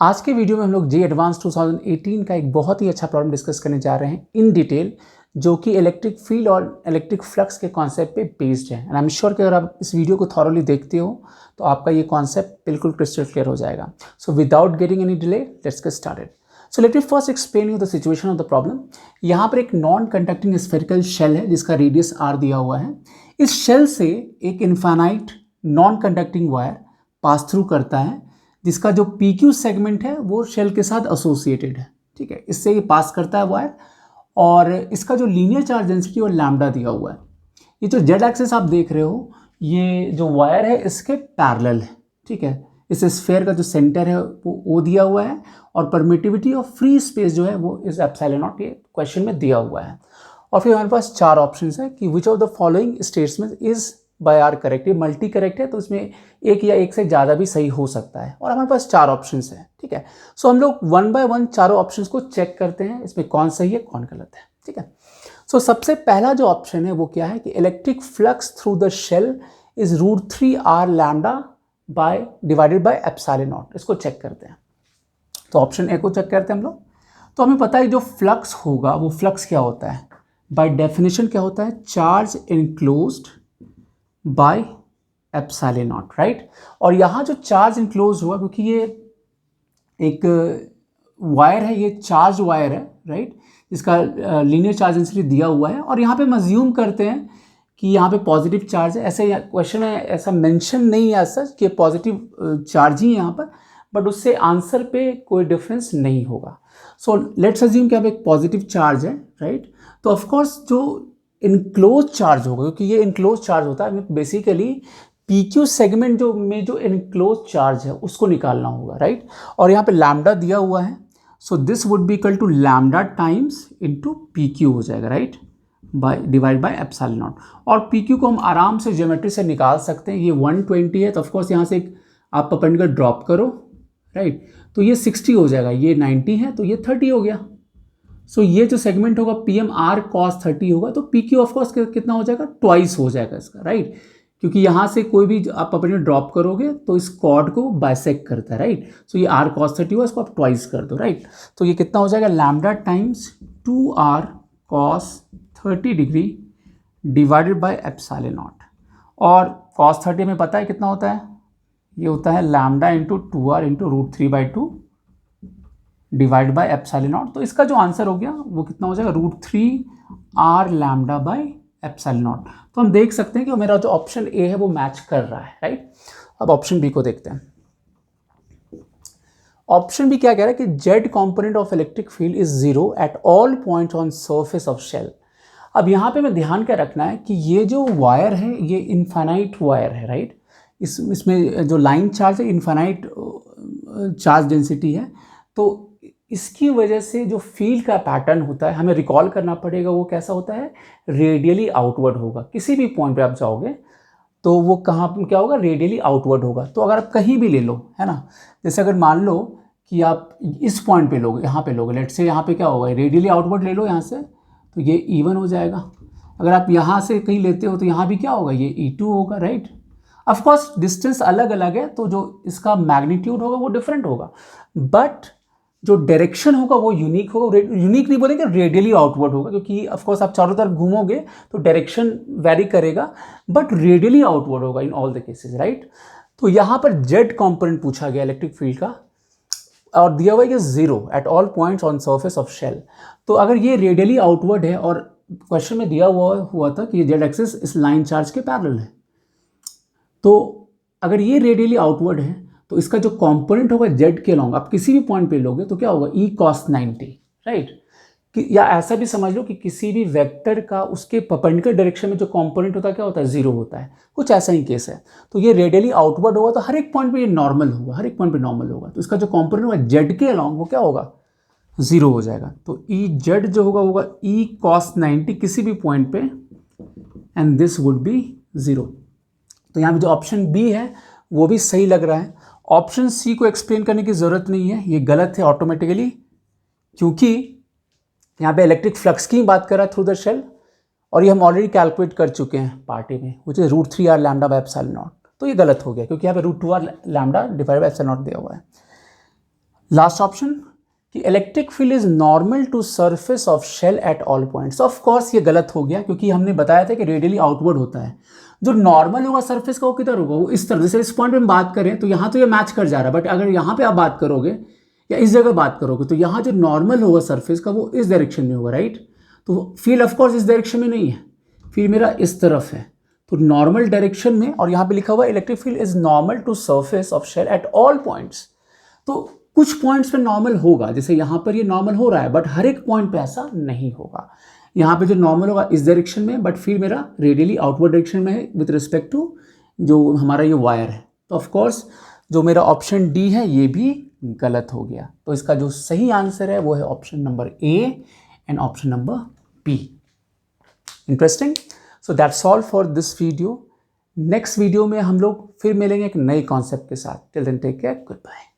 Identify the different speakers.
Speaker 1: आज के वीडियो में हम लोग जे एडवांस 2018 का एक बहुत ही अच्छा प्रॉब्लम डिस्कस करने जा रहे हैं इन डिटेल, जो कि इलेक्ट्रिक फील्ड और इलेक्ट्रिक फ्लक्स के कॉन्सेप्ट पे बेस्ड है। एंड आई एम श्योर कि अगर आप इस वीडियो को थॉरोली देखते हो तो आपका ये कॉन्सेप्ट बिल्कुल क्रिस्टल क्लियर हो जाएगा। So without getting any delay, let's get started. So let me first explain you the situation of the problem. यहाँ पर एक नॉन कंडक्टिंग स्फेरिकल शेल है जिसका रेडियस r दिया हुआ है। इस शेल से एक infinite non conducting wire pass through करता है, जिसका जो PQ सेगमेंट है वो शेल के साथ एसोसिएटेड है। ठीक है, इससे ये पास करता है वायर, और इसका जो लीनियर चार्ज डेंसिटी और लैम्डा दिया हुआ है। ये जो जेड एक्सिस आप देख रहे हो, ये जो वायर है इसके पैरेलल है। ठीक है, इस स्फीयर का जो सेंटर है वो O दिया हुआ है, और परमिटिविटी ऑफ फ्री स्पेस जो है वो इस एप्सिलॉन नॉट ये क्वेश्चन में दिया हुआ है। और फिर हमारे पास चार ऑप्शंस है कि which of the following statement is by are correct. ये मल्टी करेक्ट है, तो इसमें एक या एक से ज़्यादा भी सही हो सकता है, और हमारे पास चार ऑप्शंस हैं। ठीक है, सो हम लोग वन बाय वन चारों ऑप्शंस को चेक करते हैं, इसमें कौन सही है कौन गलत है। ठीक है, सो सबसे पहला जो ऑप्शन है वो क्या है कि electric flux through the shell is √3r lambda by divided by epsilon naught. इसको चेक करते हैं, तो ऑप्शन ए को चेक करते हैं हम लोग। तो हमें पता है जो फ्लक्स होगा वो फ्लक्स क्या होता है, बाय डेफिनेशन क्या होता है, charge enclosed bye epsilon not, right. और यहाँ जो चार्ज इनक्लोज हुआ, क्योंकि ये एक वायर है, ये चार्ज वायर है, राइट, जिसका लीनियर चार्ज डेंसिटी दिया हुआ है, और यहाँ पे हम अज्यूम करते हैं कि यहाँ पे पॉजिटिव चार्ज है। ऐसे क्वेश्चन में ऐसा मेंशन नहीं है सच कि पॉजिटिव चार्ज ही है यहाँ पर, बट उससे आंसर पे कोई डिफरेंस नहीं होगा। सो लेट्स अज्यूम कि यहाँ पे एक पॉजिटिव चार्ज है, राइट। तो ऑफकोर्स जो इनक्लोज चार्ज होगा, क्योंकि ये इनक्लोज चार्ज होता है, बेसिकली PQ सेगमेंट जो में जो इनक्लोज चार्ज है उसको निकालना होगा, राइट। और यहाँ पे लैम्डा दिया हुआ है, so this would be equal to lambda times into PQ हो जाएगा, right, by divide by epsilon naught. और PQ को हम आराम से ज्योमेट्री से निकाल सकते हैं। ये 120 है, तो ऑफकोर्स यहाँ से एक आप परपेंडिकुलर ड्रॉप करो, राइट, तो ये 60 हो जाएगा, ये 90 है तो ये 30 हो गया। सो ये जो सेगमेंट होगा PMR cos 30 होगा, तो PQ ऑफकोर्स कितना हो जाएगा, ट्वाइस हो जाएगा इसका, राइट, क्योंकि यहाँ से कोई भी आप अपने ड्रॉप करोगे तो इस कॉर्ड को बाइसेक्ट करता है, राइट। सो ये R cos 30 हुआ, इसको आप ट्वाइस कर दो, राइट। तो ये कितना हो जाएगा, lambda times 2R cos 30 degree divided by epsilon naught. और cos 30 में पता है कितना होता है, ये होता है lambda into 2R into √3/2 divide by epsilon naught. तो इसका जो आंसर हो गया वो कितना हो जाएगा, √3r lambda by epsilon naught. तो हम देख सकते हैं कि मेरा जो ऑप्शन ए है वो मैच कर रहा है, राइट। अब ऑप्शन बी को देखते हैं। ऑप्शन बी क्या कह रहा है कि Z component of electric field is 0 at all points on surface of shell. अब यहाँ पे मैं ध्यान क्या रखना है कि ये जो वायर है ये इनफाइनाइट वायर है, राइट। इसमें जो लाइन चार्ज है इनफाइनाइट चार्ज डेंसिटी है, तो इसकी वजह से जो फील्ड का पैटर्न होता है हमें रिकॉल करना पड़ेगा, वो कैसा होता है, रेडियली आउटवर्ड होगा। किसी भी पॉइंट पे आप जाओगे तो वो कहाँ क्या होगा, रेडियली आउटवर्ड होगा। तो अगर आप कहीं भी ले लो, है ना, जैसे अगर मान लो कि आप इस पॉइंट पे लोगे, यहाँ पे लोगे, लेट्स से यहाँ पे क्या होगा, रेडियली आउटवर्ड ले लो यहाँ से, तो ये E1 हो जाएगा। अगर आप यहाँ से कहीं लेते हो तो यहाँ भी क्या होगा, ये E2 होगा, राइट। ऑफकोर्स डिस्टेंस अलग अलग है, तो जो इसका मैग्नीट्यूड होगा वो डिफरेंट होगा, बट जो डायरेक्शन होगा वो यूनिक होगा। यूनिक नहीं बोलेंगे, रेडियली आउटवर्ड होगा, क्योंकि ऑफकोर्स आप चारों तरफ घूमोगे तो डायरेक्शन वेरी करेगा, बट रेडियली आउटवर्ड होगा in all the cases, right. तो यहाँ पर जेड कंपोनेंट पूछा गया इलेक्ट्रिक फील्ड का, और दिया हुआ है कि 0 at all points on surface of shell. तो अगर ये रेडियली आउटवर्ड है, और क्वेश्चन में दिया हुआ था कि ये जेड एक्सिस इस लाइन चार्ज के पैरेलल है, तो अगर ये रेडियली आउटवर्ड है तो इसका जो कंपोनेंट होगा जेड के अलॉन्ग आप किसी भी पॉइंट पे लोगे तो क्या होगा, E cos 90, राइट। या ऐसा भी समझ लो कि किसी भी वेक्टर का उसके परपेंडिकुलर डायरेक्शन में जो कंपोनेंट होता है क्या होता है, 0 होता है, कुछ ऐसा ही केस है। तो ये रेडियली आउटवर्ड होगा तो हर एक पॉइंट पे ये नॉर्मल होगा, हर एक पॉइंट पे नॉर्मल होगा, तो इसका जो कंपोनेंट होगा जेड के अलॉन्ग वो क्या होगा, 0 हो जाएगा। तो E जेड जो होगा E cos 90 किसी भी पॉइंट पे, एंड दिस वुड बी 0। तो यहाँ पे जो ऑप्शन बी है वो भी सही लग रहा है। ऑप्शन सी को एक्सप्लेन करने की ज़रूरत नहीं है, ये गलत है ऑटोमेटिकली, क्योंकि यहाँ पे इलेक्ट्रिक फ्लक्स की बात कर रहा है थ्रू द शेल, और ये हम ऑलरेडी कैलकुलेट कर चुके हैं पार्टी में, which is √3r lambda by epsilon naught. तो ये गलत हो गया, क्योंकि यहाँ पे √2r lambda divide by epsilon naught दिया हुआ है। लास्ट ऑप्शन कि electric field is normal to surface of shell at all points. Of course ये गलत हो गया, क्योंकि हमने बताया था कि रेडियली आउटवर्ड होता है। जो नॉर्मल होगा सरफेस का वो किधर होगा, वो इस तरह। जैसे इस पॉइंट पे हम बात करें तो यहाँ तो ये मैच कर जा रहा है, बट अगर यहाँ पे आप बात करोगे या इस जगह बात करोगे तो यहाँ जो नॉर्मल होगा सरफेस का वो इस डायरेक्शन में होगा, राइट। तो फील्ड ऑफकोर्स इस डायरेक्शन में नहीं है, फील्ड मेरा इस तरफ है, तो नॉर्मल डायरेक्शन में। और यहाँ पे लिखा हुआ electric field is normal to surface of shell at all points. तो कुछ पॉइंट्स पे नॉर्मल होगा, जैसे यहाँ पर ये नॉर्मल हो रहा है, बट हर एक पॉइंट पे ऐसा नहीं होगा। यहाँ पे जो नॉर्मल होगा इस डायरेक्शन में, बट फील्ड मेरा रेडियली आउटवर्ड डायरेक्शन में है विद रिस्पेक्ट टू जो हमारा ये वायर है। तो ऑफ कोर्स जो मेरा ऑप्शन डी है ये भी गलत हो गया। तो इसका जो सही आंसर है वो है option number A and option number B. Interesting. So that's all for this video. Next video में हम लोग फिर मिलेंगे एक नए कॉन्सेप्ट के साथ। Till then take care, good bye.